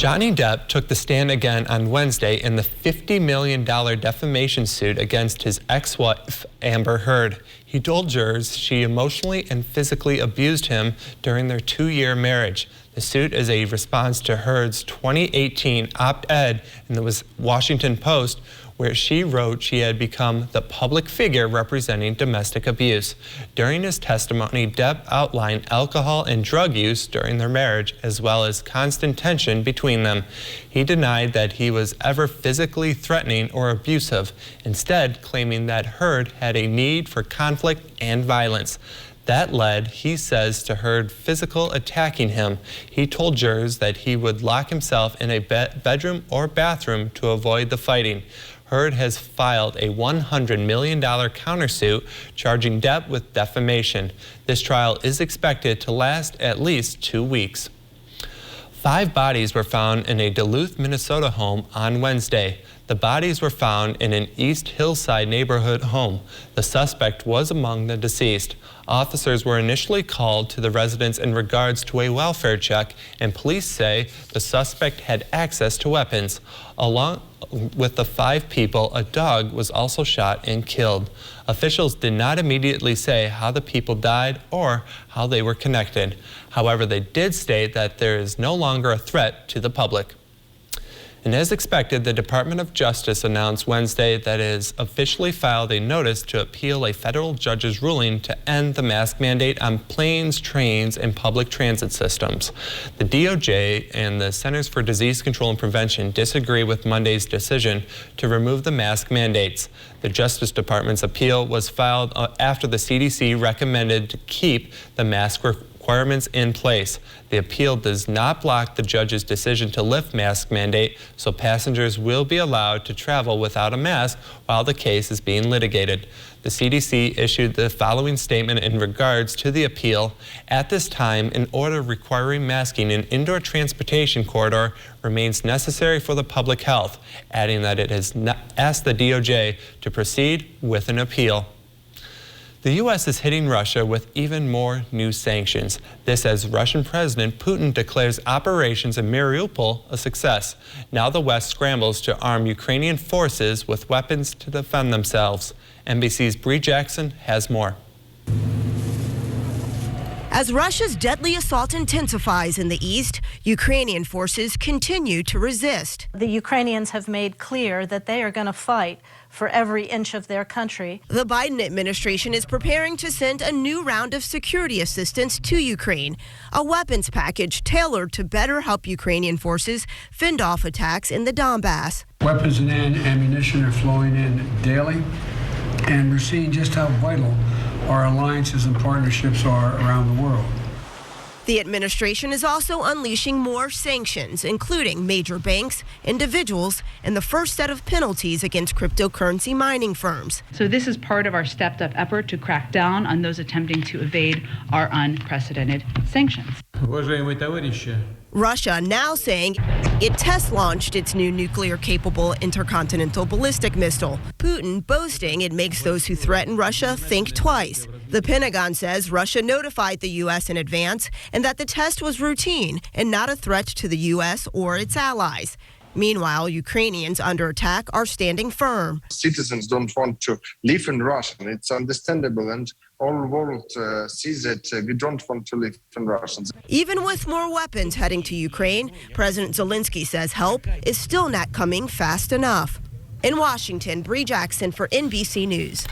Johnny Depp took the stand again on Wednesday in the $50 million defamation suit against his ex-wife, Amber Heard. He told jurors she emotionally and physically abused him during their 2-year marriage. The suit is a response to Heard's 2018 op-ed in the Washington Post, where she wrote she had become the public figure representing domestic abuse. During his testimony, Depp outlined alcohol and drug use during their marriage, as well as constant tension between them. He denied that he was ever physically threatening or abusive, instead claiming that Heard had a need for conflict and violence. That led, he says, to Heard physical attacking him. He told jurors that he would lock himself in a bedroom or bathroom to avoid the fighting. Heard has filed a $100 million countersuit charging Depp with defamation. This trial is expected to last at least 2 weeks. 5 bodies were found in a Duluth, Minnesota home on Wednesday. The bodies were found in an East Hillside neighborhood home. The suspect was among the deceased. Officers were initially called to the residence in regards to a welfare check, and police say the suspect had access to weapons. Along with the 5 people, a dog was also shot and killed. Officials did not immediately say how the people died or how they were connected. However, they did state that there is no longer a threat to the public. And as expected, the Department of Justice announced Wednesday that it has officially filed a notice to appeal a federal judge's ruling to end the mask mandate on planes, trains, and public transit systems. The DOJ and the Centers for Disease Control and Prevention disagree with Monday's decision to remove the mask mandates. The Justice Department's appeal was filed after the CDC recommended to keep the mask requirements in place. The appeal does not block the judge's decision to lift mask mandate, so passengers will be allowed to travel without a mask while the case is being litigated. The CDC issued the following statement in regards to the appeal. At this time, an order requiring masking in indoor transportation corridor remains necessary for the public health, adding that it has asked the DOJ to proceed with an appeal. The U.S. is hitting Russia with even more new sanctions. This as Russian President Putin declares operations in Mariupol a success. Now the West scrambles to arm Ukrainian forces with weapons to defend themselves. NBC's Bree Jackson has more. As Russia's deadly assault intensifies in the east, Ukrainian forces continue to resist. The Ukrainians have made clear that they are going to fight for every inch of their country. The Biden administration is preparing to send a new round of security assistance to Ukraine, a weapons package tailored to better help Ukrainian forces fend off attacks in the Donbass. Weapons and ammunition are flowing in daily, and we're seeing just how vital our alliances and partnerships are around the world. The administration is also unleashing more sanctions, including major banks, individuals, and the first set of penalties against cryptocurrency mining firms. So this is part of our stepped-up effort to crack down on those attempting to evade our unprecedented sanctions. Russia now saying it test-launched its new nuclear-capable intercontinental ballistic missile. Putin boasting it makes those who threaten Russia think twice. The Pentagon says Russia notified the U.S. in advance and that the test was routine and not a threat to the U.S. or its allies. Meanwhile, Ukrainians under attack are standing firm. Citizens don't want to live in Russia. It's understandable, and all the world sees it. We don't want to live in Russia. Even with more weapons heading to Ukraine, President Zelensky says help is still not coming fast enough. In Washington, Bree Jackson for NBC News.